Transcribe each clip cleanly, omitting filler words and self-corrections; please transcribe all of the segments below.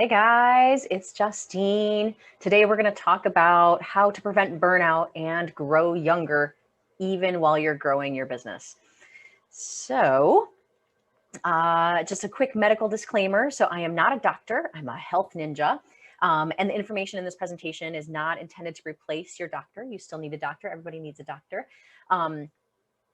Hey guys, it's Justine. Today we're going to talk about how to prevent burnout and grow younger even while you're growing your business. So, just a quick medical disclaimer. So I am not a doctor, I'm a health ninja. And the information in this presentation is not intended to replace your doctor. You still need a doctor. Everybody needs a doctor.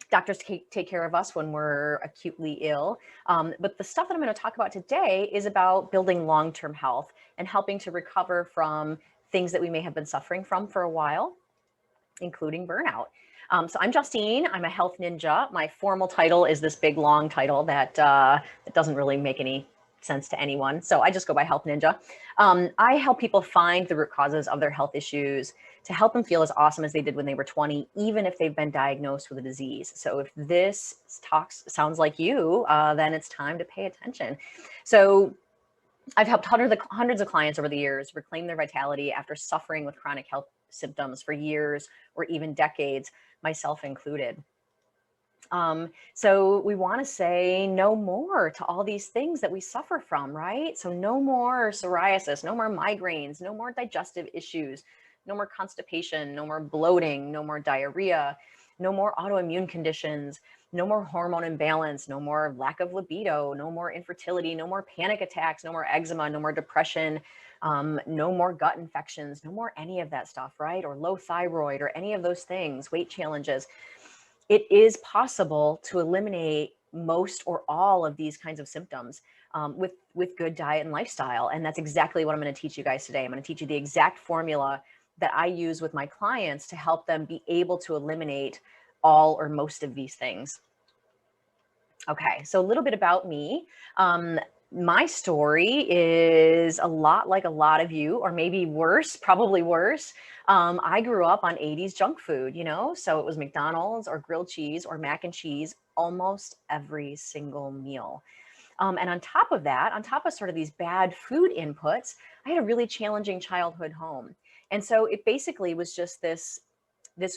Doctors take care of us when we're acutely ill. But the stuff that I'm going to talk about today is about building long-term health and helping to recover from things that we may have been suffering from for a while, including burnout. So I'm Justine. I'm a health ninja. My formal title is this big, long title that doesn't really make any sense to anyone. So I just go by health ninja. I help people find the root causes of their health issues to help them feel as awesome as they did when they were 20, even if they've been diagnosed with a disease. So if this sounds like you, then it's time to pay attention. So I've helped hundreds of clients over the years reclaim their vitality after suffering with chronic health symptoms for years or even decades, myself included. So we want to say no more to all these things that we suffer from, right? So no more psoriasis, no more migraines, no more digestive issues, no more constipation, no more bloating, no more diarrhea, no more autoimmune conditions, no more hormone imbalance, no more lack of libido, no more infertility, no more panic attacks, no more eczema, no more depression, no more gut infections, no more any of that stuff, right? Or low thyroid or any of those things, weight challenges. It is possible to eliminate most or all of these kinds of symptoms with good diet and lifestyle. And that's exactly what I'm going to teach you guys today. I'm going to teach you the exact formula that I use with my clients to help them be able to eliminate all or most of these things. Okay, so a little bit about me. My story is a lot like a lot of you, or maybe worse, probably worse. I grew up on 80s junk food, so it was McDonald's or grilled cheese or mac and cheese almost every single meal. And on top of that, on top of sort of these bad food inputs, I had a really challenging childhood home. And so it basically was just this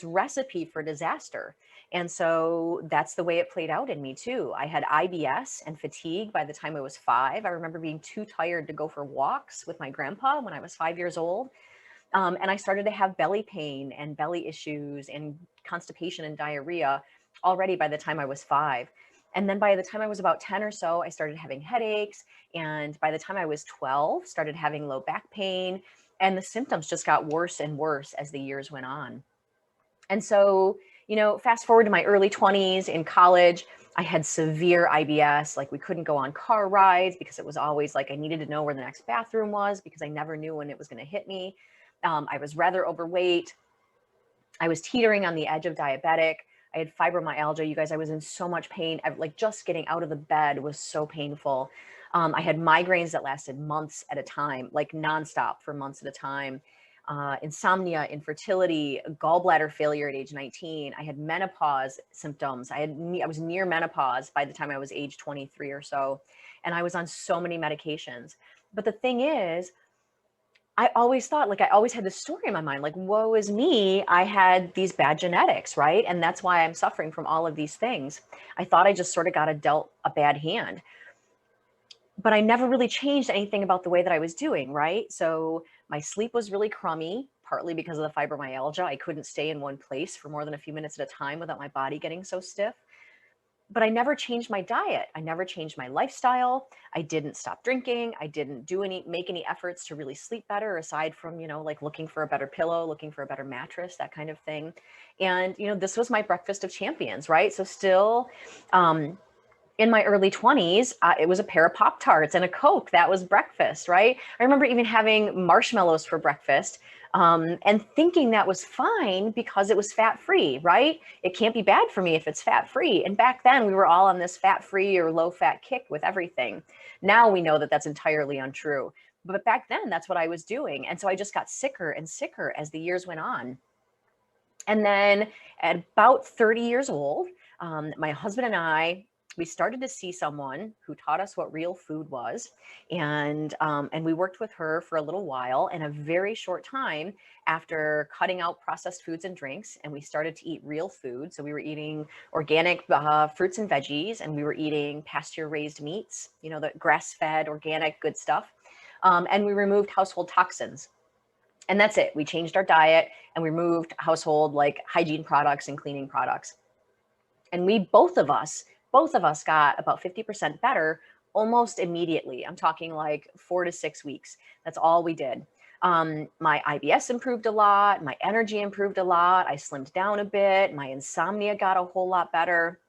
recipe for disaster. And so that's the way it played out in me too. I had IBS and fatigue by the time I was 5. I remember being too tired to go for walks with my grandpa when I was 5 years old. And I started to have belly pain and belly issues and constipation and diarrhea already by the time I was 5. And then by the time I was about 10 or so, I started having headaches. And by the time I was 12, started having low back pain. And the symptoms just got worse and worse as the years went on. And so, fast forward to my early 20s in college, I had severe IBS. Like we couldn't go on car rides because it was always like I needed to know where the next bathroom was because I never knew when it was going to hit me. I was rather overweight. I was teetering on the edge of diabetic. I had fibromyalgia. You guys, I was in so much pain. Like just getting out of the bed was so painful. I had migraines that lasted months at a time, like nonstop for months at a time. Insomnia, infertility, gallbladder failure at age 19. I had menopause symptoms. I was near menopause by the time I was age 23 or so. And I was on so many medications. But the thing is, I always thought, like, I always had this story in my mind, like, woe is me, I had these bad genetics, right? And that's why I'm suffering from all of these things. I thought I just sort of got dealt a bad hand. But I never really changed anything about the way that I was doing, right? So my sleep was really crummy, partly because of the fibromyalgia. I couldn't stay in one place for more than a few minutes at a time without my body getting so stiff. But I never changed my diet. I never changed my lifestyle. I didn't stop drinking. I didn't make any efforts to really sleep better, aside from, like looking for a better pillow, looking for a better mattress, that kind of thing. And, this was my breakfast of champions, right? So still, in my early 20s, it was a pair of Pop-Tarts and a Coke. That was breakfast, right? I remember even having marshmallows for breakfast and thinking that was fine because it was fat-free, right? It can't be bad for me if it's fat-free. And back then, we were all on this fat-free or low-fat kick with everything. Now we know that that's entirely untrue. But back then, that's what I was doing. And so I just got sicker and sicker as the years went on. And then at about 30 years old, my husband and I, we started to see someone who taught us what real food was. And we worked with her for a little while, and a very short time after cutting out processed foods and drinks, and we started to eat real food. So we were eating organic fruits and veggies, and we were eating pasture raised meats, the grass-fed, organic, good stuff. And we removed household toxins. And that's it. We changed our diet and we removed household like hygiene products and cleaning products. And we, both of us got about 50% better almost immediately. I'm talking like 4 to 6 weeks. That's all we did. My IBS improved a lot. My energy improved a lot. I slimmed down a bit. My insomnia got a whole lot better.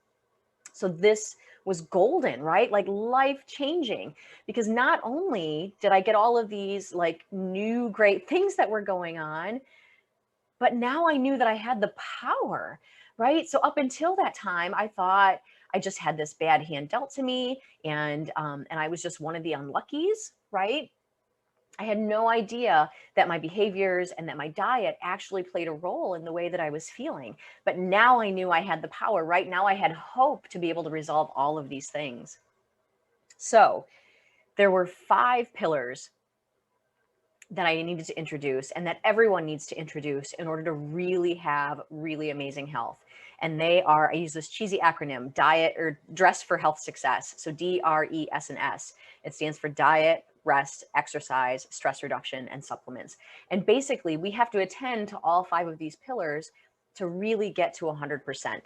So this was golden, right? Like life changing, because not only did I get all of these like new great things that were going on, but now I knew that I had the power, right? So up until that time, I thought I just had this bad hand dealt to me, and I was just one of the unluckies, right? I had no idea that my behaviors and that my diet actually played a role in the way that I was feeling. But now I knew I had the power, right? Now I had hope to be able to resolve all of these things. So there were 5 pillars that I needed to introduce and that everyone needs to introduce in order to really have really amazing health. And they are, I use this cheesy acronym, diet or dress for health success. So DRESS. It stands for diet, rest, exercise, stress reduction, and supplements. And basically we have to attend to all 5 of these pillars to really get to 100%.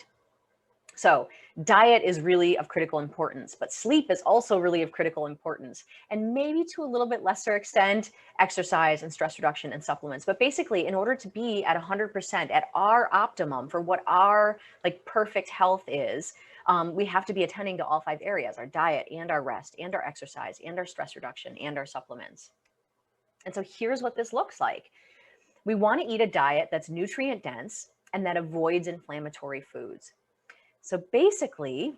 So diet is really of critical importance, but sleep is also really of critical importance, and maybe to a little bit lesser extent, exercise and stress reduction and supplements. But basically, in order to be at 100% at our optimum for what our like perfect health is, we have to be attending to all 5 areas: our diet and our rest and our exercise and our stress reduction and our supplements. And so here's what this looks like. We want to eat a diet that's nutrient dense and that avoids inflammatory foods. So basically,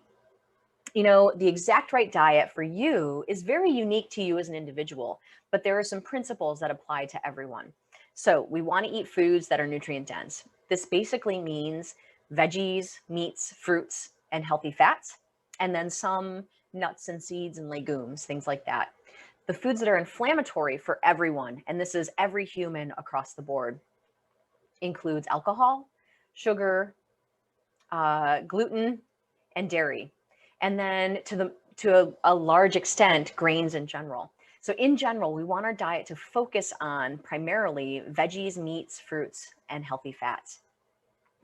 you know, the exact right diet for you is very unique to you as an individual, but there are some principles that apply to everyone. So we want to eat foods that are nutrient dense. This basically means veggies, meats, fruits, and healthy fats, and then some nuts and seeds and legumes, things like that. The foods that are inflammatory for everyone, and this is every human across the board, includes alcohol, sugar, gluten, and dairy. And then to a large extent, grains in general. So in general, we want our diet to focus on primarily veggies, meats, fruits, and healthy fats.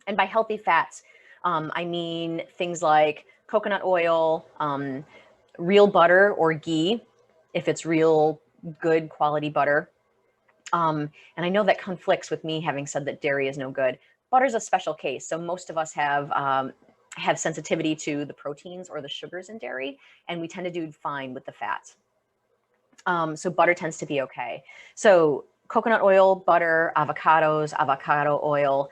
And by healthy fats, I mean things like coconut oil, real butter or ghee, if it's real good quality butter. And I know that conflicts with me having said that dairy is no good. Butter's a special case. So most of us have sensitivity to the proteins or the sugars in dairy, and we tend to do fine with the fats. So butter tends to be okay. So coconut oil, butter, avocados, avocado oil,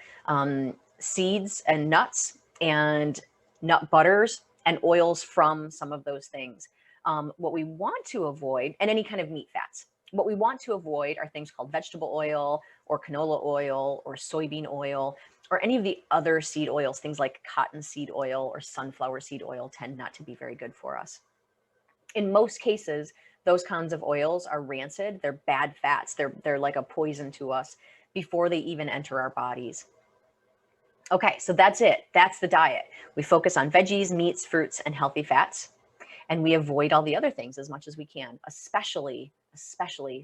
seeds and nuts, and nut butters and oils from some of those things. What we want to avoid, and any kind of meat fats, what we want to avoid are things called vegetable oil or canola oil or soybean oil or any of the other seed oils. Things like cottonseed oil or sunflower seed oil tend not to be very good for us. In most cases, those kinds of oils are rancid. They're bad fats. They're like a poison to us before they even enter our bodies. Okay, so that's it. That's the diet. We focus on veggies, meats, fruits, and healthy fats. And we avoid all the other things as much as we can, especially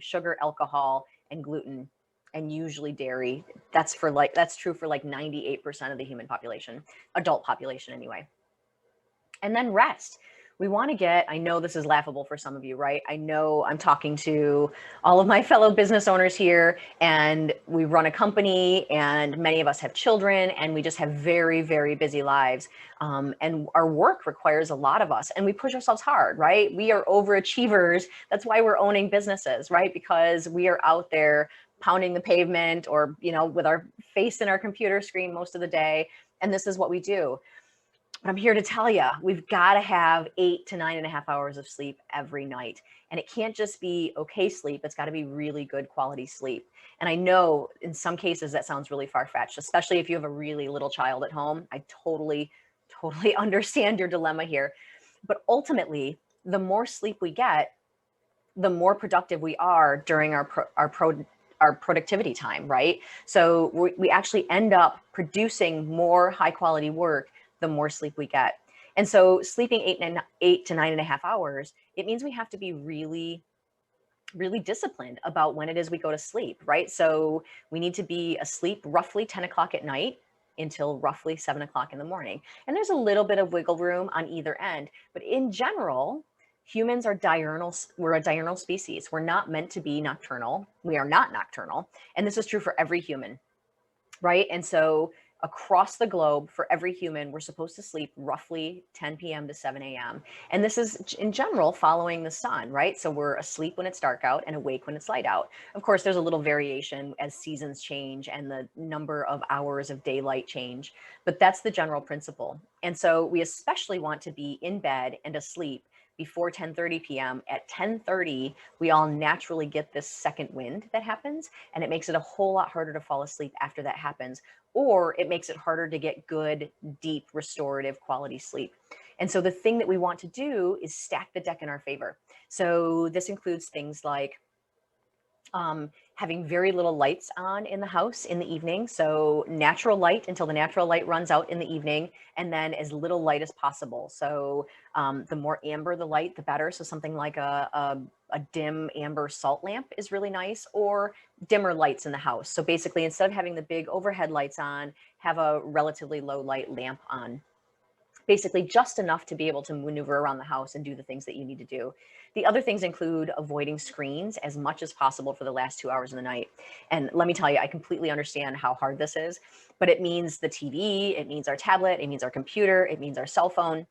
sugar, alcohol, and gluten, and usually dairy. That's true for like 98% of the human population, adult population anyway. And then rest. We want to get, I know this is laughable for some of you, right? I know I'm talking to all of my fellow business owners here, and we run a company, and many of us have children, and we just have very, very busy lives. And our work requires a lot of us, and we push ourselves hard, right? We are overachievers. That's why we're owning businesses, right? Because we are out there pounding the pavement or, you know, with our face in our computer screen most of the day. And this is what we do. But I'm here to tell you, we've got to have 8 to 9.5 hours of sleep every night. And it can't just be okay sleep. It's got to be really good quality sleep. And I know in some cases that sounds really far-fetched, especially if you have a really little child at home. I totally understand your dilemma here. But ultimately, the more sleep we get, the more productive we are during our productivity time, right? So we actually end up producing more high quality work the more sleep we get. And so sleeping 8 to 9.5 hours, it means we have to be really really disciplined about when it is we go to sleep, right? So we need to be asleep roughly 10 o'clock at night until roughly 7 o'clock in the morning. And there's a little bit of wiggle room on either end. But in general, humans are diurnal. We're a diurnal species. We're not meant to be nocturnal. We are not nocturnal. And this is true for every human, right? And so across the globe, for every human, we're supposed to sleep roughly 10 p.m. to 7 a.m. And this is in general following the sun, right? So we're asleep when it's dark out and awake when it's light out. Of course, there's a little variation as seasons change and the number of hours of daylight change, but that's the general principle. And so we especially want to be in bed and asleep before 10:30 p.m. At 10:30, we all naturally get this second wind that happens, and it makes it a whole lot harder to fall asleep after that happens, or it makes it harder to get good, deep, restorative quality sleep. And so the thing that we want to do is stack the deck in our favor. So this includes things like having very little lights on in the house in the evening. So natural light until the natural light runs out in the evening, and then as little light as possible. So the more amber the light, the better. So something like a dim amber salt lamp is really nice, or dimmer lights in the house. So basically, instead of having the big overhead lights on, have a relatively low light lamp on. Basically just enough to be able to maneuver around the house and do the things that you need to do. The other things include avoiding screens as much as possible for the last 2 hours of the night. And let me tell you, I completely understand how hard this is, but it means the TV, it means our tablet, it means our computer, it means our cell phone.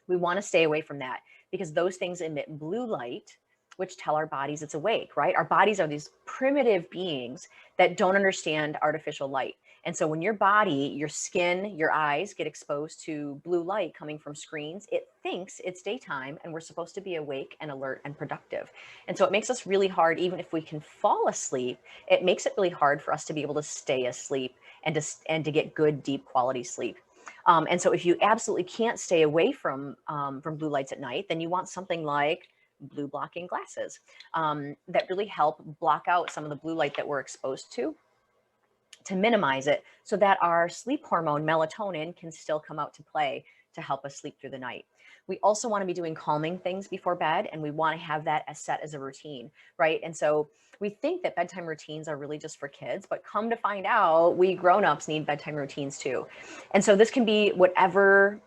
We want to stay away from that because those things emit blue light, which tell our bodies it's awake, right? Our bodies are these primitive beings that don't understand artificial light. And so when your body, your skin, your eyes get exposed to blue light coming from screens, it thinks it's daytime and we're supposed to be awake and alert and productive. And so it makes us really hard, even if we can fall asleep, it makes it really hard for us to be able to stay asleep and to get good, deep quality sleep. And so if you absolutely can't stay away from blue lights at night, then you want something like blue blocking glasses that really help block out some of the blue light that we're exposed to minimize it so that our sleep hormone melatonin can still come out to play to help us sleep through the night. We also want to be doing calming things before bed, and we want to have that as set as a routine, right? And so we think that bedtime routines are really just for kids, but come to find out, we grown-ups need bedtime routines too. And so this can be whatever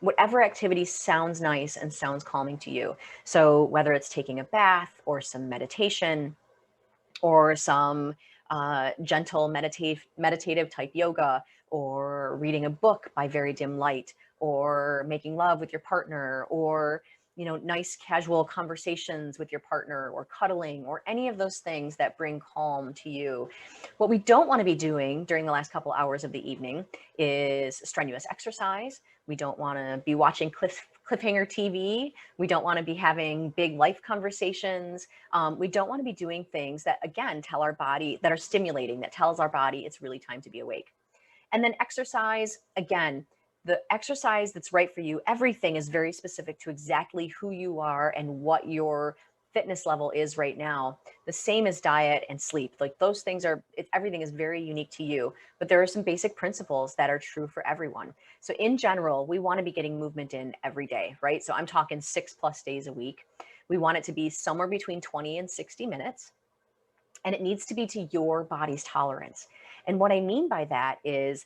activity sounds nice and sounds calming to you. So whether it's taking a bath or some meditation or some gentle meditative type yoga, or reading a book by very dim light, or making love with your partner, or nice casual conversations with your partner, or cuddling, or any of those things that bring calm to you. What we don't want to be doing during the last couple hours of the evening is strenuous exercise. We don't want to be watching cliffhanger TV. We don't want to be having big life conversations. We don't want to be doing things that, again, tell our body, that are stimulating, that tells our body it's really time to be awake. And then exercise, again, the exercise that's right for you, everything is very specific to exactly who you are and what your fitness level is right now. The same as diet and sleep. Like those things are, everything is very unique to you, but there are some basic principles that are true for everyone. So in general, we want to be getting movement in every day, right? So I'm talking 6+ days a week. We want it to be somewhere between 20 and 60 minutes. And it needs to be to your body's tolerance. And what I mean by that is,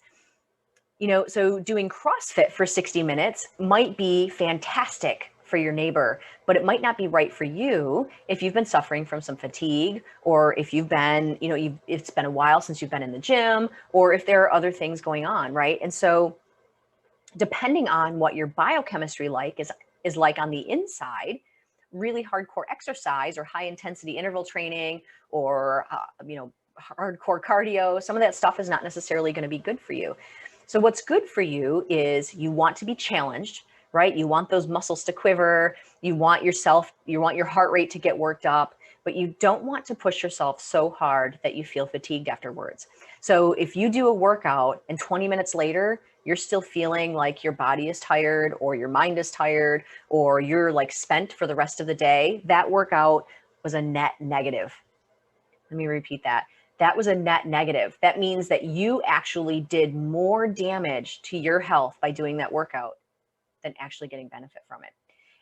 so doing CrossFit for 60 minutes might be fantastic for your neighbor, but it might not be right for you if you've been suffering from some fatigue, or if you've been, it's been a while since you've been in the gym, or if there are other things going on, right? And so depending on what your biochemistry is like on the inside, really hardcore exercise or high intensity interval training, or hardcore cardio, some of that stuff is not necessarily going to be good for you. So what's good for you is you want to be challenged, right? You want those muscles to quiver. You want your heart rate to get worked up, but you don't want to push yourself so hard that you feel fatigued afterwards. So if you do a workout and 20 minutes later, you're still feeling like your body is tired, or your mind is tired, or you're like spent for the rest of the day, that workout was a net negative. Let me repeat that. That was a net negative. That means that you actually did more damage to your health by doing that workout than actually getting benefit from it.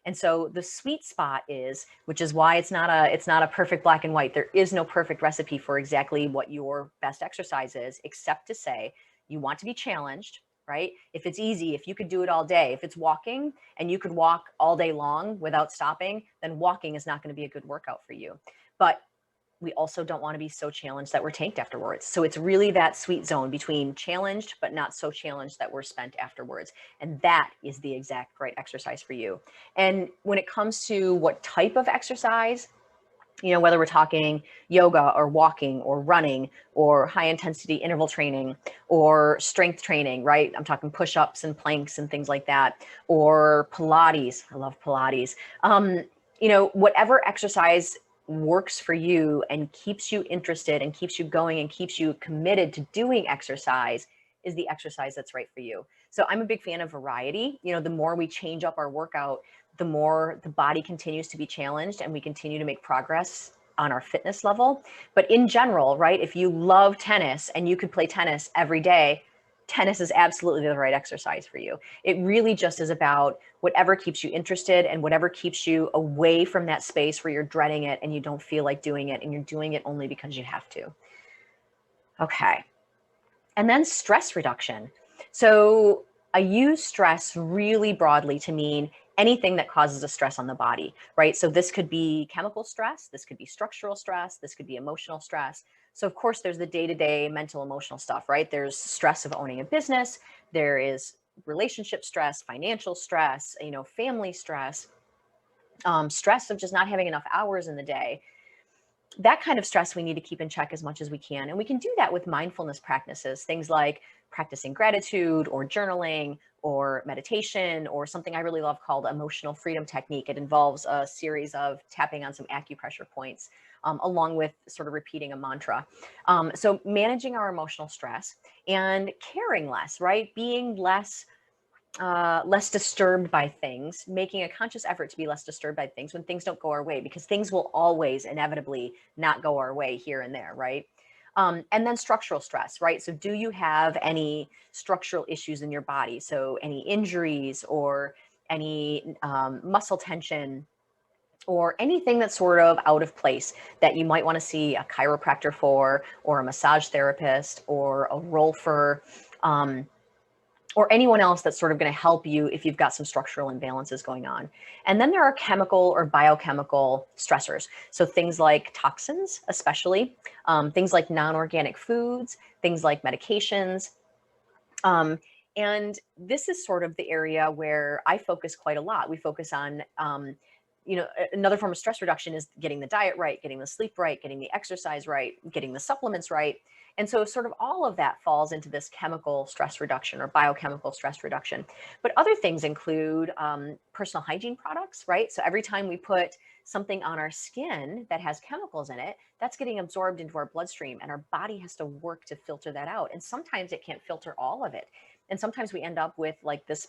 And so the sweet spot is, which is why it's not a perfect black and white. There is no perfect recipe for exactly what your best exercise is, except to say you want to be challenged, right? If it's easy, if you could do it all day, if it's walking and you could walk all day long without stopping, then walking is not going to be a good workout for you. But we also don't want to be so challenged that we're tanked afterwards. So it's really that sweet zone between challenged, but not so challenged that we're spent afterwards. And that is the exact right exercise for you. And when it comes to what type of exercise, whether we're talking yoga or walking or running or high intensity interval training or strength training, right? I'm talking push-ups and planks and things like that, or Pilates. I love Pilates. Whatever exercise works for you and keeps you interested and keeps you going and keeps you committed to doing exercise is the exercise that's right for you. So I'm a big fan of variety. The more we change up our workout, the more the body continues to be challenged and we continue to make progress on our fitness level. But in general, right, if you love tennis and you could play tennis every day, tennis is absolutely the right exercise for you. It really just is about whatever keeps you interested and whatever keeps you away from that space where you're dreading it and you don't feel like doing it and you're doing it only because you have to. Okay. And then stress reduction. So I use stress really broadly to mean anything that causes a stress on the body, right? So this could be chemical stress, this could be structural stress, this could be emotional stress. So of course there's the day-to-day mental, emotional stuff, right? There's stress of owning a business, there is relationship stress, financial stress, family stress, stress of just not having enough hours in the day. That kind of stress we need to keep in check as much as we can. And we can do that with mindfulness practices, things like practicing gratitude or journaling or meditation or something I really love called emotional freedom technique. It involves a series of tapping on some acupressure points along with sort of repeating a mantra. So managing our emotional stress and caring less, right? Being less disturbed by things, making a conscious effort to be less disturbed by things when things don't go our way, because things will always inevitably not go our way here and there, right? And then structural stress, right? So do you have any structural issues in your body? So any injuries or any muscle tension or anything that's sort of out of place that you might want to see a chiropractor for, or a massage therapist, or a rolfer, or anyone else that's sort of going to help you if you've got some structural imbalances going on. And then there are chemical or biochemical stressors. So things like toxins, especially, things like non-organic foods, things like medications. And this is sort of the area where I focus quite a lot. We focus on, another form of stress reduction is getting the diet right, getting the sleep right, getting the exercise right, getting the supplements right. And so sort of all of that falls into this chemical stress reduction or biochemical stress reduction. But other things include personal hygiene products, right? So every time we put something on our skin that has chemicals in it, that's getting absorbed into our bloodstream and our body has to work to filter that out. And sometimes it can't filter all of it. And sometimes we end up with like this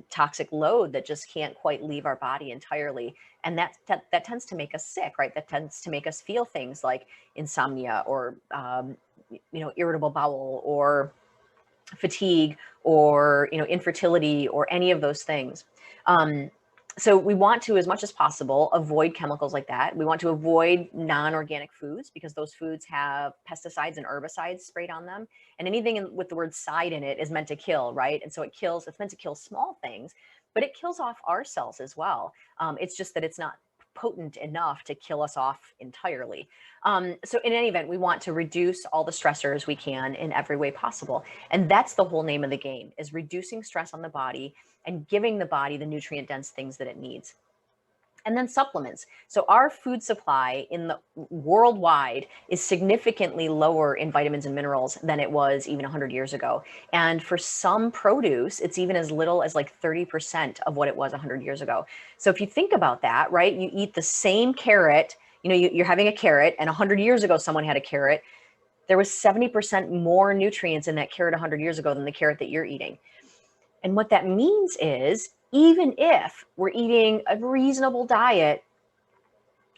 toxic load that just can't quite leave our body entirely. And that tends to make us sick, right? That tends to make us feel things like insomnia or, irritable bowel or fatigue or, infertility or any of those things. So we want to, as much as possible, avoid chemicals like that. We want to avoid non-organic foods because those foods have pesticides and herbicides sprayed on them. And anything with the word side in it is meant to kill, right? And so it's meant to kill small things, but it kills off our cells as well. It's just that it's not potent enough to kill us off entirely. So in any event, we want to reduce all the stressors we can in every way possible. And that's the whole name of the game, is reducing stress on the body and giving the body the nutrient dense things that it needs. And then supplements. So our food supply in the worldwide is significantly lower in vitamins and minerals than it was even 100 years ago. And for some produce, it's even as little as like 30% of what it was 100 years ago. So if you think about that, right, you eat the same carrot, you're having a carrot, and 100 years ago, someone had a carrot. There was 70% more nutrients in that carrot 100 years ago than the carrot that you're eating. And what that means is, even if we're eating a reasonable diet,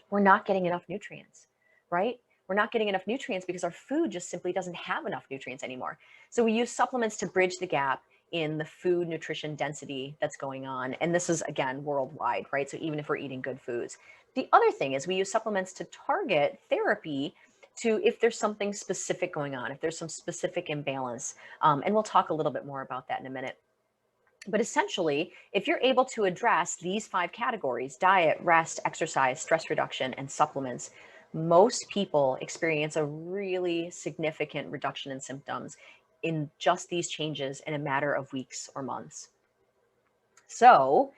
we're not getting enough nutrients, right? We're not getting enough nutrients because our food just simply doesn't have enough nutrients anymore. So we use supplements to bridge the gap in the food nutrition density that's going on. And this is, again, worldwide, right? So even if we're eating good foods. The other thing is we use supplements to target therapy to if there's something specific going on, if there's some specific imbalance. And we'll talk a little bit more about that in a minute. But essentially, if you're able to address these 5 categories, diet, rest, exercise, stress reduction, and supplements, most people experience a really significant reduction in symptoms in just these changes in a matter of weeks or months. So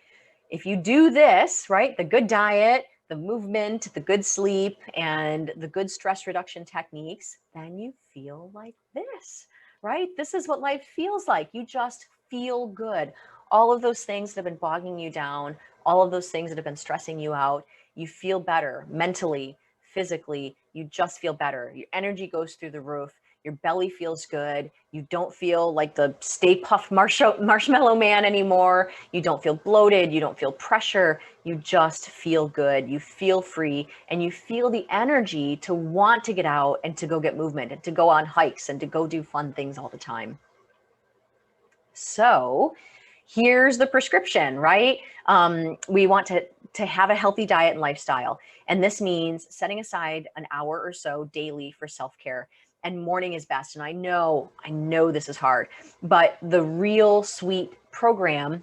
if you do this, right, the good diet, the movement, the good sleep, and the good stress reduction techniques, then you feel like this, right? This is what life feels like. You just feel good. All of those things that have been bogging you down, all of those things that have been stressing you out, you feel better mentally, physically, you just feel better. Your energy goes through the roof. Your belly feels good. You don't feel like the Stay Puft Marshmallow Man anymore. You don't feel bloated. You don't feel pressure. You just feel good. You feel free, and you feel the energy to want to get out and to go get movement and to go on hikes and to go do fun things all the time. So here's the prescription, right? We want to have a healthy diet and lifestyle. And this means setting aside an hour or so daily for self-care. And morning is best. And I know this is hard, but the real sweet program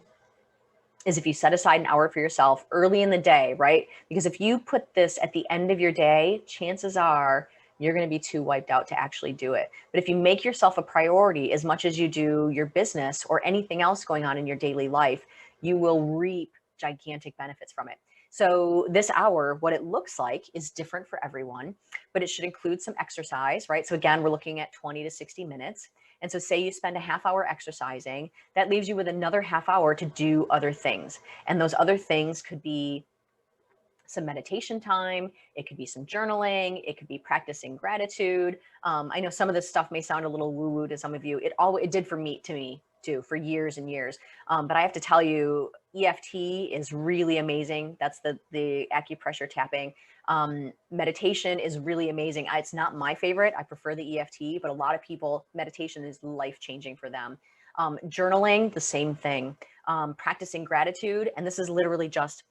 is if you set aside an hour for yourself early in the day, right? Because if you put this at the end of your day, chances are you're going to be too wiped out to actually do it. But if you make yourself a priority as much as you do your business or anything else going on in your daily life, you will reap gigantic benefits from it. So this hour, what it looks like is different for everyone, but it should include some exercise, right? So again, we're looking at 20 to 60 minutes. And so say you spend a half hour exercising, that leaves you with another half hour to do other things. And those other things could be some meditation time, it could be some journaling, it could be practicing gratitude. I know some of this stuff may sound a little woo-woo to some of you. It did to me too, for years and years. But I have to tell you, EFT is really amazing. That's the acupressure tapping. Meditation is really amazing. It's not my favorite. I prefer the EFT, but a lot of people, meditation is life-changing for them. Journaling, the same thing. Practicing gratitude, and this is literally just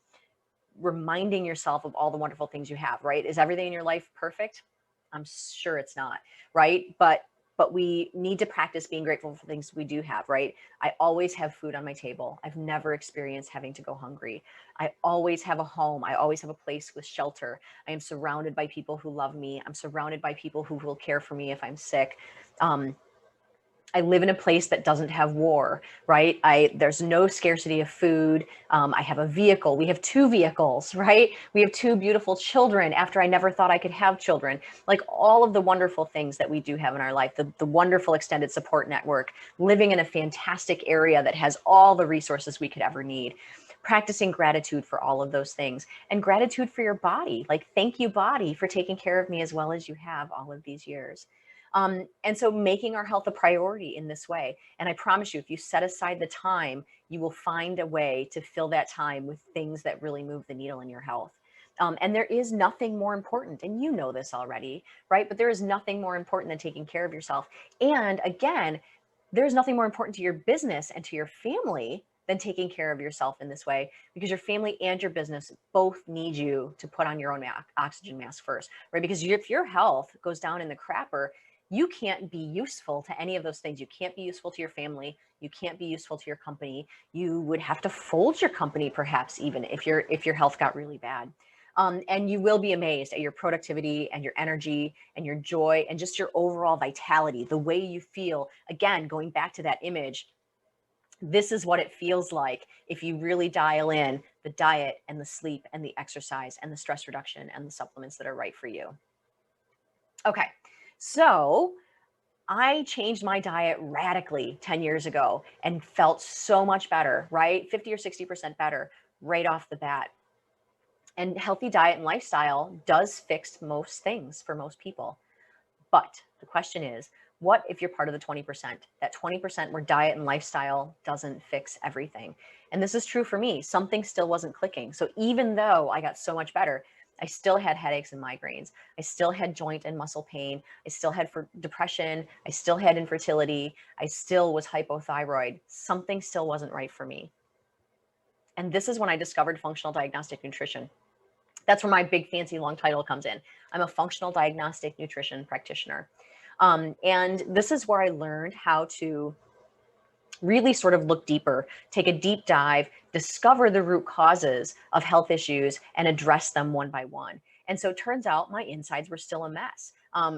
reminding yourself of all the wonderful things you have, right? Is everything in your life perfect? I'm sure it's not, right? But we need to practice being grateful for things we do have, right? I always have food on my table. I've never experienced having to go hungry. I always have a home. I always have a place with shelter. I am surrounded by people who love me. I'm surrounded by people who will care for me if I'm sick. I live in a place that doesn't have war, right? There's no scarcity of food. I have a vehicle. We have 2 vehicles, right? We have 2 beautiful children after I never thought I could have children. Like all of the wonderful things that we do have in our life, the wonderful extended support network, living in a fantastic area that has all the resources we could ever need. Practicing gratitude for all of those things, and gratitude for your body. Like, thank you, body, for taking care of me as well as you have all of these years. And so making our health a priority in this way. And I promise you, if you set aside the time, you will find a way to fill that time with things that really move the needle in your health. And there is nothing more important, and you know this already, right? But there is nothing more important than taking care of yourself. And again, there's nothing more important to your business and to your family than taking care of yourself in this way, because your family and your business both need you to put on your own oxygen mask first, right? Because if your health goes down in the crapper, you can't be useful to any of those things. You can't be useful to your family. You can't be useful to your company. You would have to fold your company, perhaps, even if your health got really bad. And you will be amazed at your productivity and your energy and your joy and just your overall vitality, the way you feel. Again, going back to that image, this is what it feels like if you really dial in the diet and the sleep and the exercise and the stress reduction and the supplements that are right for you. Okay. So I changed my diet radically 10 years ago and felt so much better, right? 50 or 60% better right off the bat. And healthy diet and lifestyle does fix most things for most people. But the question is, what if you're part of the 20%? That 20% where diet and lifestyle doesn't fix everything. And this is true for me. Something still wasn't clicking. So even though I got so much better, I still had headaches and migraines. I still had joint and muscle pain. I still had depression. I still had infertility. I still was hypothyroid. Something still wasn't right for me. And this is when I discovered functional diagnostic nutrition. That's where my big fancy long title comes in. I'm a functional diagnostic nutrition practitioner. And this is where I learned how to really sort of look deeper, take a deep dive, discover the root causes of health issues and address them one by one. And so it turns out my insides were still a mess.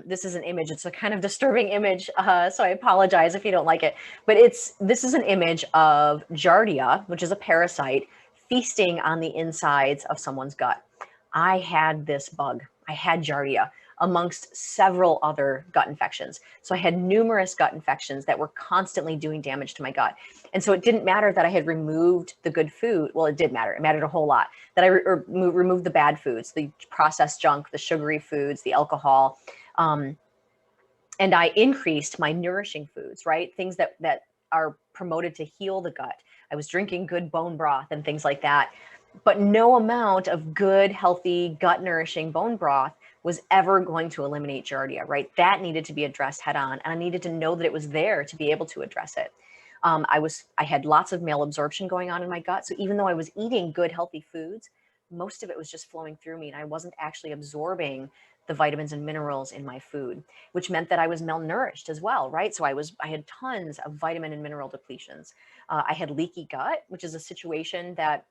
This is an image. It's a kind of disturbing image, so I apologize if you don't like it. But this is an image of Giardia, which is a parasite, feasting on the insides of someone's gut. I had this bug. I had Giardia amongst several other gut infections. So I had numerous gut infections that were constantly doing damage to my gut. And so it didn't matter that I had removed the good food. Well, it did matter. It mattered a whole lot that I removed the bad foods, the processed junk, the sugary foods, the alcohol. And I increased my nourishing foods, right? Things that are promoted to heal the gut. I was drinking good bone broth and things like that. But no amount of good, healthy, gut nourishing bone broth was ever going to eliminate Giardia, right? That needed to be addressed head on. And I needed to know that it was there to be able to address it. I had lots of malabsorption going on in my gut. So even though I was eating good, healthy foods, most of it was just flowing through me and I wasn't actually absorbing the vitamins and minerals in my food, which meant that I was malnourished as well, right? So I had tons of vitamin and mineral depletions. I had leaky gut, which is a situation that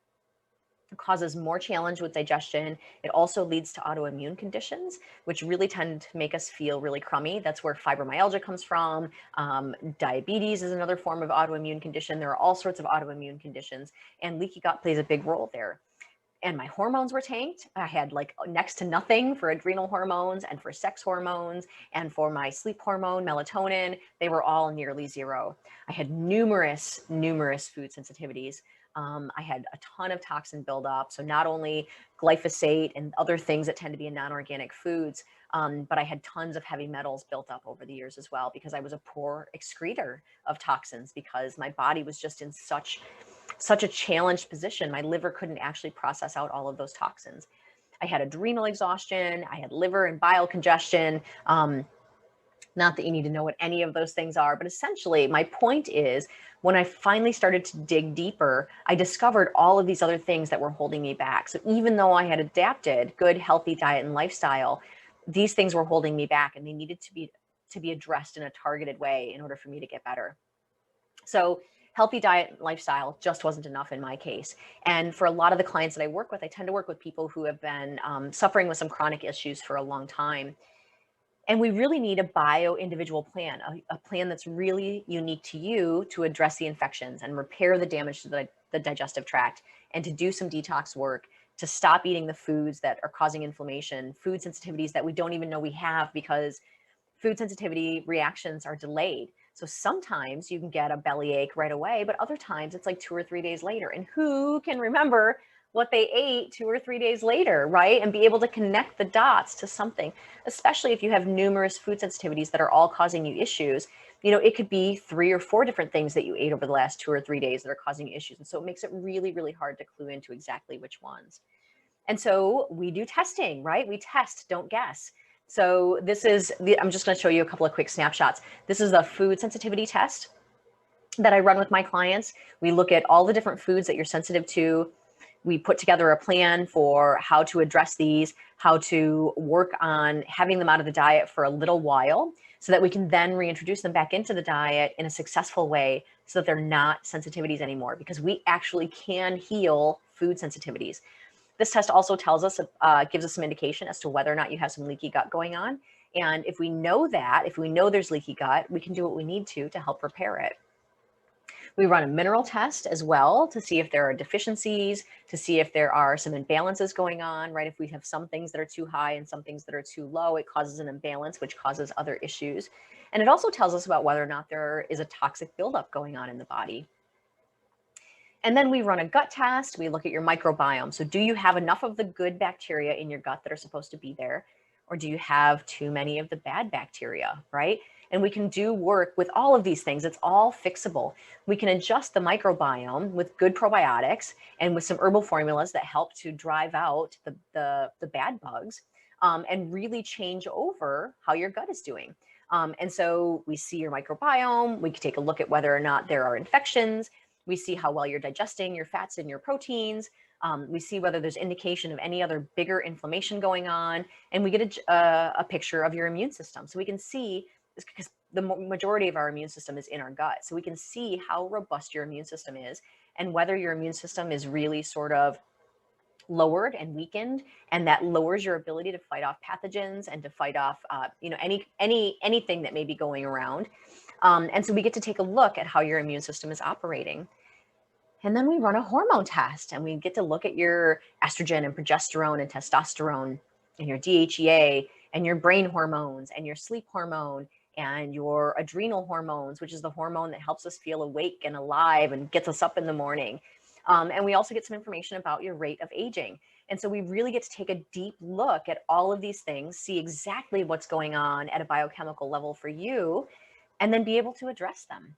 causes more challenge with digestion. It also leads to autoimmune conditions, which really tend to make us feel really crummy. That's where fibromyalgia comes from. Diabetes is another form of autoimmune condition. There are all sorts of autoimmune conditions, and leaky gut plays a big role there. And my hormones were tanked. I had like next to nothing for adrenal hormones and for sex hormones and for my sleep hormone, melatonin. They were all nearly zero. I had numerous food sensitivities. I had a ton of toxin buildup. So not only glyphosate and other things that tend to be in non-organic foods, but I had tons of heavy metals built up over the years as well, because I was a poor excreter of toxins because my body was just in such a challenged position. My liver couldn't actually process out all of those toxins. I had adrenal exhaustion. I had liver and bile congestion. Not that you need to know what any of those things are, but essentially my point is when I finally started to dig deeper, I discovered all of these other things that were holding me back. So even though I had adapted good, healthy diet and lifestyle, these things were holding me back and they needed to be addressed in a targeted way in order for me to get better. So healthy diet and lifestyle just wasn't enough in my case. And for a lot of the clients that I work with, I tend to work with people who have been suffering with some chronic issues for a long time. And we really need a bio-individual plan, a plan that's really unique to you to address the infections and repair the damage to the digestive tract, and to do some detox work, to stop eating the foods that are causing inflammation, food sensitivities that we don't even know we have because food sensitivity reactions are delayed. So sometimes you can get a bellyache right away, but other times it's like 2 or 3 days later. And who can remember what they ate 2 or 3 days later, right? And be able to connect the dots to something, especially if you have numerous food sensitivities that are all causing you issues. You know, it could be 3 or 4 different things that you ate over the last 2 or 3 days that are causing you issues. And so it makes it really, really hard to clue into exactly which ones. And so we do testing, right? We test, don't guess. So I'm just going to show you a couple of quick snapshots. This is the food sensitivity test that I run with my clients. We look at all the different foods that you're sensitive to. We put together a plan for how to address these, how to work on having them out of the diet for a little while so that we can then reintroduce them back into the diet in a successful way so that they're not sensitivities anymore, because we actually can heal food sensitivities. This test also tells us, gives us some indication as to whether or not you have some leaky gut going on. And if we know that, if we know there's leaky gut, we can do what we need to help repair it. We run a mineral test as well to see if there are deficiencies, to see if there are some imbalances going on, right? If we have some things that are too high and some things that are too low, it causes an imbalance, which causes other issues. And it also tells us about whether or not there is a toxic buildup going on in the body. And then we run a gut test. We look at your microbiome. So do you have enough of the good bacteria in your gut that are supposed to be there? Or do you have too many of the bad bacteria, right? And we can do work with all of these things. It's all fixable. We can adjust the microbiome with good probiotics and with some herbal formulas that help to drive out the bad bugs, and really change over how your gut is doing. And so we see your microbiome, we can take a look at whether or not there are infections, we see how well you're digesting your fats and your proteins, we see whether there's indication of any other bigger inflammation going on, and we get a picture of your immune system. So we can see, because the majority of our immune system is in our gut, so we can see how robust your immune system is and whether your immune system is really sort of lowered and weakened, and that lowers your ability to fight off pathogens and to fight off anything that may be going around. And so we get to take a look at how your immune system is operating. And then we run a hormone test, and we get to look at your estrogen and progesterone and testosterone and your DHEA and your brain hormones and your sleep hormone and your adrenal hormones, which is the hormone that helps us feel awake and alive and gets us up in the morning. And we also get some information about your rate of aging. And so we really get to take a deep look at all of these things, see exactly what's going on at a biochemical level for you, and then be able to address them.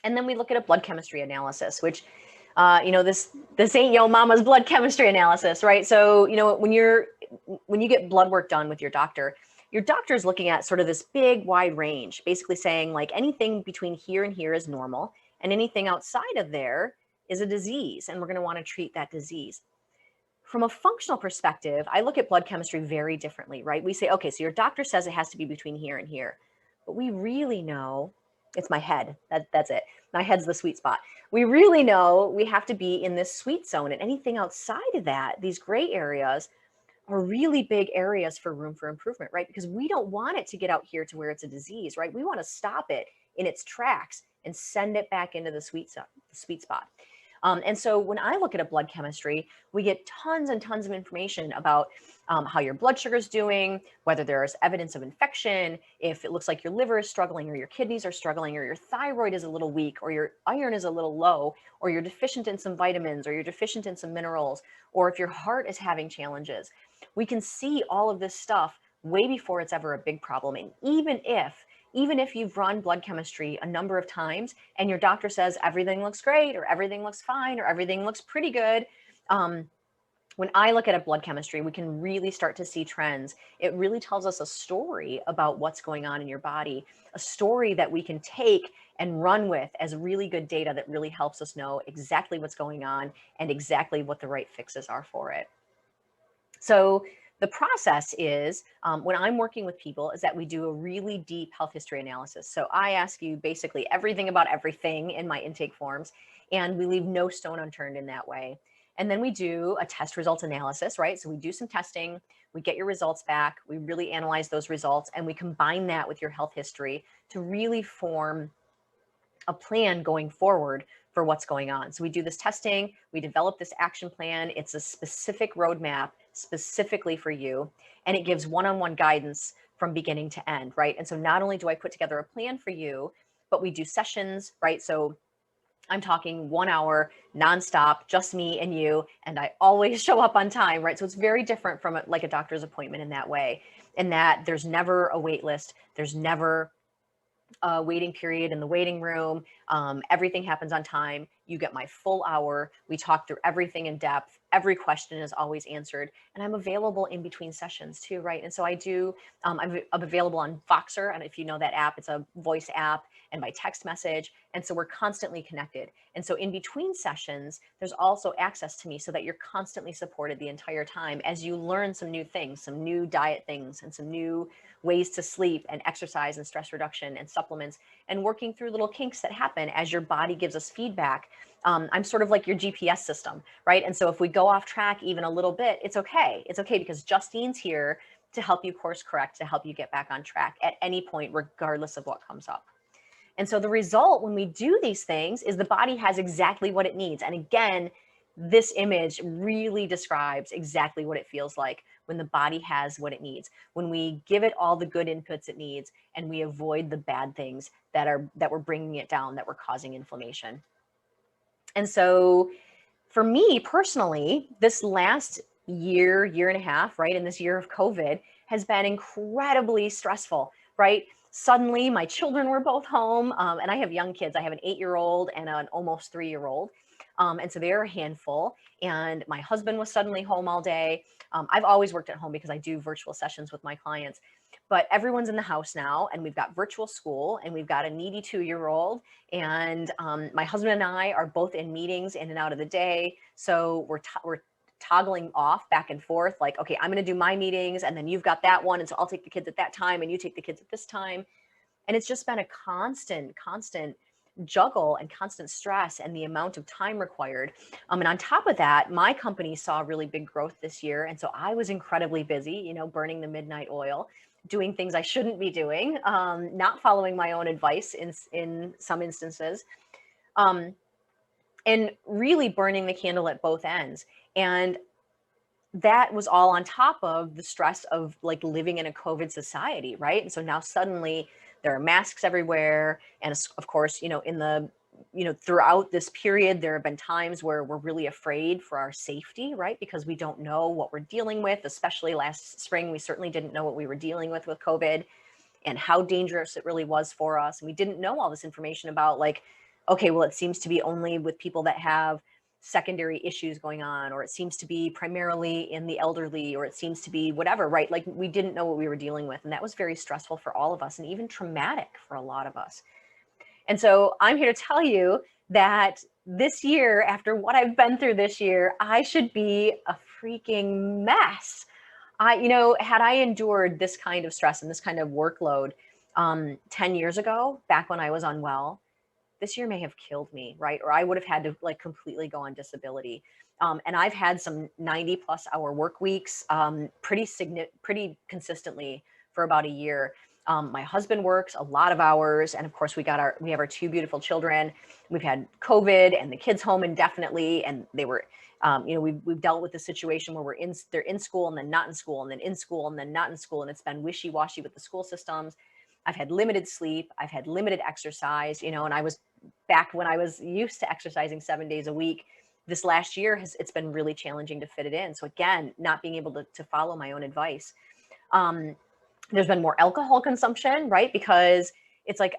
And then we look at a blood chemistry analysis, which, this ain't yo mama's blood chemistry analysis, right? So, when you get blood work done with your doctor is looking at sort of this big wide range, basically saying like anything between here and here is normal, and anything outside of there is a disease, and we're going to want to treat that disease. From a functional perspective, I look at blood chemistry very differently, right? We say, okay, so your doctor says it has to be between here and here, but we really know it's my head. That's it. My head's the sweet spot. We really know we have to be in this sweet zone, and anything outside of that, these gray areas, are really big areas for room for improvement, right? Because we don't want it to get out here to where it's a disease, right? We want to stop it in its tracks and send it back into the sweet spot. And so when I look at a blood chemistry, we get tons and tons of information about how your blood sugar is doing, whether there's evidence of infection, if it looks like your liver is struggling or your kidneys are struggling or your thyroid is a little weak or your iron is a little low or you're deficient in some vitamins or you're deficient in some minerals, or if your heart is having challenges. We can see all of this stuff way before it's ever a big problem. And even if you've run blood chemistry a number of times and your doctor says everything looks great or everything looks fine or everything looks pretty good, when I look at a blood chemistry, we can really start to see trends. It really tells us a story about what's going on in your body, a story that we can take and run with as really good data that really helps us know exactly what's going on and exactly what the right fixes are for it. So the process is, when I'm working with people, is that we do a really deep health history analysis. So I ask you basically everything about everything in my intake forms, and we leave no stone unturned in that way. And then we do a test results analysis, right? So we do some testing, we get your results back, we really analyze those results, and we combine that with your health history to really form a plan going forward for what's going on. So we do this testing, we develop this action plan. It's a specific roadmap specifically for you, and it gives one-on-one guidance from beginning to end, right? And so not only do I put together a plan for you, but we do sessions, right? So I'm talking 1 hour nonstop, just me and you, and I always show up on time, right? So it's very different from like a doctor's appointment in that way, in that there's never a wait list, there's never a waiting period in the waiting room. Everything happens on time. You get my full hour. We talk through everything in depth. Every question is always answered. And I'm available in between sessions too, right? And so I do, I'm available on Voxer. And if you know that app, it's a voice app, and by text message. And so we're constantly connected. And so in between sessions, there's also access to me so that you're constantly supported the entire time as you learn some new things, some new diet things, and some new ways to sleep and exercise and stress reduction and supplements, and working through little kinks that happen as your body gives us feedback. I'm sort of like your GPS system, right? And so if we go off track even a little bit, it's okay. It's okay, because Justine's here to help you course correct, to help you get back on track at any point, regardless of what comes up. And so the result when we do these things is the body has exactly what it needs. And again, this image really describes exactly what it feels like when the body has what it needs, when we give it all the good inputs it needs, and we avoid the bad things that we're bringing it down, that we're causing inflammation. And so for me personally, this last year and a half, right, in this year of COVID, has been incredibly stressful, right? Suddenly my children were both home, and I have young kids. I have an 8-year-old and an almost 3-year-old. And so they're a handful, and my husband was suddenly home all day. I've always worked at home because I do virtual sessions with my clients, but everyone's in the house now, and we've got virtual school, and we've got a needy 2-year-old, and my husband and I are both in meetings in and out of the day. So we're toggling off back and forth, like, okay, I'm going to do my meetings, and then you've got that one, and so I'll take the kids at that time, and you take the kids at this time. And it's just been a constant juggle and constant stress, and the amount of time required. And on top of that, my company saw really big growth this year, and so I was incredibly busy, you know, burning the midnight oil, doing things I shouldn't be doing, not following my own advice in some instances, and really burning the candle at both ends. And that was all on top of the stress of like living in a COVID society, right? And so now suddenly there are masks everywhere. And of course, you know, throughout this period, there have been times where we're really afraid for our safety, right? Because we don't know what we're dealing with, especially last spring. We certainly didn't know what we were dealing with COVID and how dangerous it really was for us. And we didn't know all this information about, like, okay, well, it seems to be only with people that have secondary issues going on, or it seems to be primarily in the elderly, or it seems to be whatever, right? Like, we didn't know what we were dealing with. And that was very stressful for all of us, and even traumatic for a lot of us. And so I'm here to tell you that this year, after what I've been through this year, I should be a freaking mess. You know, had I endured this kind of stress and this kind of workload 10 years ago, back when I was unwell, this year may have killed me, right? Or I would have had to like completely go on disability. And I've had some 90+ hour work weeks pretty consistently for about a year. My husband works a lot of hours, and of course we have our 2 beautiful children. We've had COVID and the kids home indefinitely, and they were, you know, we've dealt with the situation where they're in school and then not in school, and then in school and then not in school, and it's been wishy-washy with the school systems. I've had limited sleep, I've had limited exercise, you know, and I was back when I was used to exercising 7 days a week. This last year it's been really challenging to fit it in. So again, not being able to follow my own advice. There's been more alcohol consumption, right? Because it's like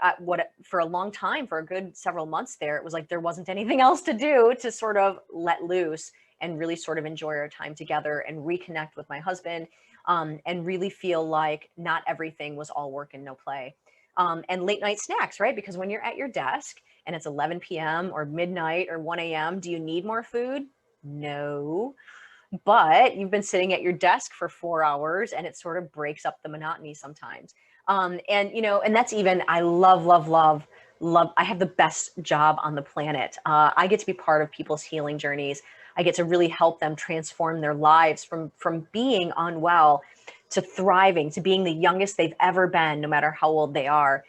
for a long time, for a good several months there, it was like there wasn't anything else to do to sort of let loose and really sort of enjoy our time together and reconnect with my husband, and really feel like not everything was all work and no play. And late night snacks, right? Because when you're at your desk and it's 11 p.m. or midnight or 1 a.m., do you need more food? No. But you've been sitting at your desk for 4 hours, and it sort of breaks up the monotony sometimes. And, you know, and that's even, I love, I have the best job on the planet. I get to be part of people's healing journeys. I get to really help them transform their lives from being unwell to thriving, to being the youngest they've ever been, no matter how old they are.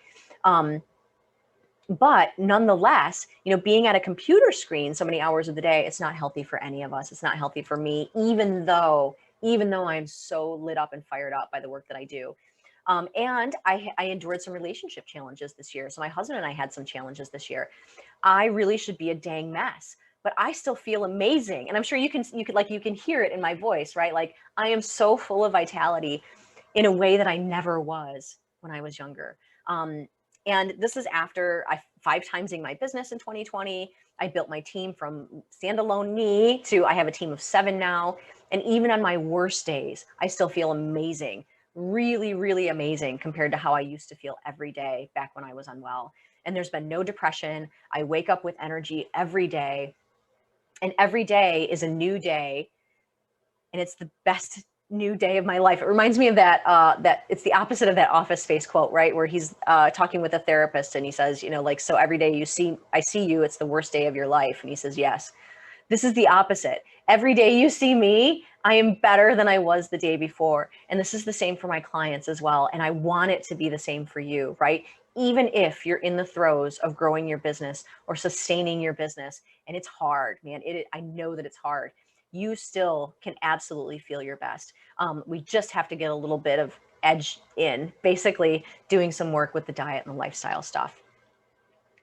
But nonetheless, you know, being at a computer screen so many hours of the day, it's not healthy for any of us. It's not healthy for me, even though I'm so lit up and fired up by the work that I do. And I endured some relationship challenges this year. So my husband and I had some challenges this year. I really should be a dang mess, but I still feel amazing. And I'm sure you can hear it in my voice, right? Like, I am so full of vitality in a way that I never was when I was younger. And this is after I 5-timesing my business in 2020. I built my team from standalone me to I have a team of 7 now. And even on my worst days, I still feel amazing, really, really amazing compared to how I used to feel every day back when I was unwell. And there's been no depression. I wake up with energy every day, and every day is a new day. And it's the best new day of my life. It reminds me of that it's the opposite of that Office Space quote, right? Where he's talking with a therapist, and he says, you know, like, so every day I see you, it's the worst day of your life. And he says, yes, this is the opposite. Every day you see me, I am better than I was the day before. And this is the same for my clients as well. And I want it to be the same for you, right? Even if you're in the throes of growing your business or sustaining your business, and it's hard, man, I know that it's hard, you still can absolutely feel your best. We just have to get a little bit of edge in, basically doing some work with the diet and the lifestyle stuff.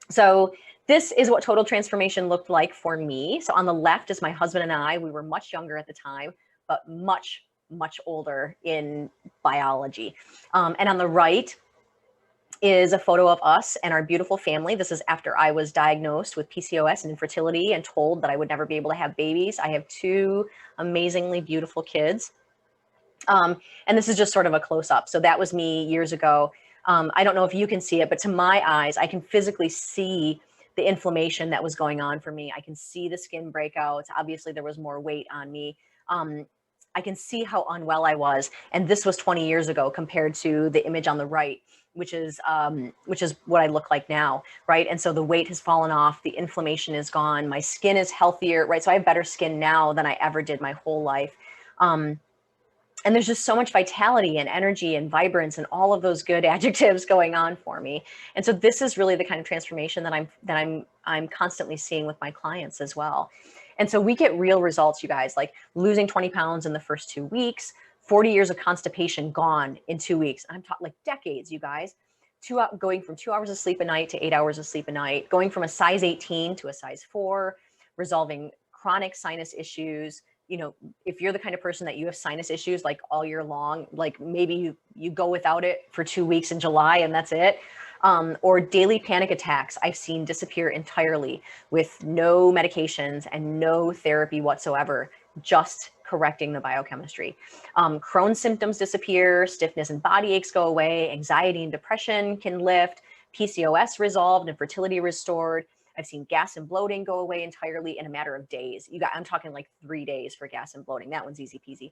So this is what total transformation looked like for me. So on the left is my husband and I. We were much younger at the time, but much, much older in biology. And on the right is a photo of us and our beautiful family. This is after I was diagnosed with PCOS and infertility and told that I would never be able to have babies. I have 2 amazingly beautiful kids. And this is just sort of a close-up. So that was me years ago. I don't know if you can see it, but to my eyes, I can physically see the inflammation that was going on for me. I can see the skin breakouts. Obviously, there was more weight on me. I can see how unwell I was. And this was 20 years ago compared to the image on the right, which is what I look like now, right? And so the weight has fallen off, the inflammation is gone, my skin is healthier, right? So I have better skin now than I ever did my whole life. And there's just so much vitality and energy and vibrance and all of those good adjectives going on for me. And so this is really the kind of transformation that I'm constantly seeing with my clients as well. And so we get real results, you guys, like losing 20 pounds in the first 2 weeks, 40 years of constipation gone in 2 weeks. I'm talking like decades, you guys. Going from 2 hours of sleep a night to 8 hours of sleep a night, going from a size 18 to a size 4, resolving chronic sinus issues. You know, if you're the kind of person that you have sinus issues like all year long, like maybe you go without it for 2 weeks in July and that's it. Or daily panic attacks I've seen disappear entirely with no medications and no therapy whatsoever, just correcting the biochemistry. Crohn's symptoms disappear, stiffness and body aches go away, anxiety and depression can lift, PCOS resolved, and fertility restored. I've seen gas and bloating go away entirely in a matter of days. I'm talking like 3 days for gas and bloating. That one's easy peasy.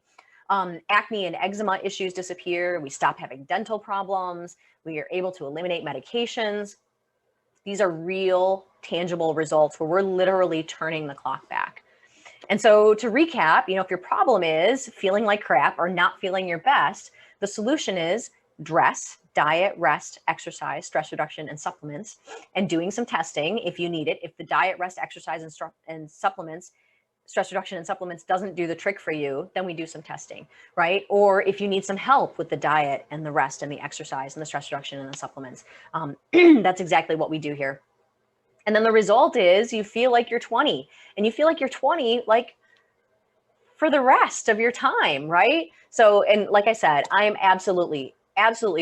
Acne and eczema issues disappear. We stop having dental problems. We are able to eliminate medications. These are real, tangible results where we're literally turning the clock back. And so to recap, if your problem is feeling like crap or not feeling your best, the solution is dress, diet, rest, exercise, stress reduction, and supplements, and doing some testing if you need it. If the diet, rest, exercise, and supplements, stress reduction and supplements doesn't do the trick for you, then we do some testing, right? Or if you need some help with the diet and the rest and the exercise and the stress reduction and the supplements, that's exactly what we do here. And then the result is you feel like you're 20, and you feel like you're 20, like for the rest of your time, right? So, and like I said, I am absolutely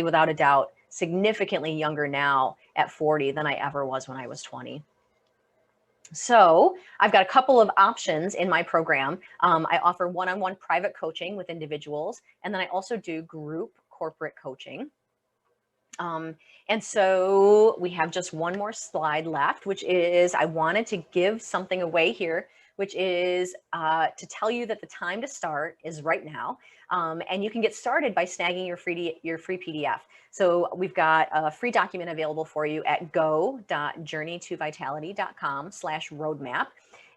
without a doubt, significantly younger now at 40 than I ever was when I was 20. So I've got a couple of options in my program. I offer one-on-one private coaching with individuals, and then I also do group corporate coaching. And so we have just one more slide left, which is I wanted to give something away here, which is to tell you that the time to start is right now. And you can get started by snagging your free PDF. So we've got a free document available for you at go.journeytovitality.com/roadmap.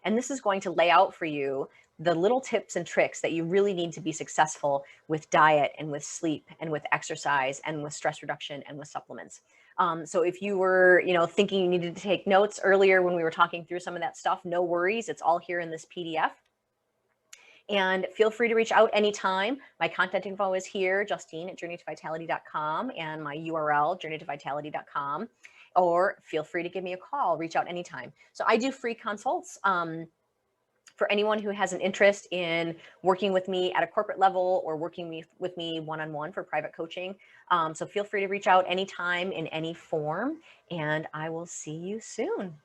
And this is going to lay out for you the little tips and tricks that you really need to be successful with diet and with sleep and with exercise and with stress reduction and with supplements. So if you were, thinking you needed to take notes earlier when we were talking through some of that stuff, no worries. It's all here in this PDF. And feel free to reach out anytime. My contact info is here, Justine at journeytovitality.com, and my URL, journeytovitality.com. Or feel free to give me a call, reach out anytime. So I do free consults. For anyone who has an interest in working with me at a corporate level or working with me one-on-one for private coaching. So feel free to reach out anytime in any form, and I will see you soon.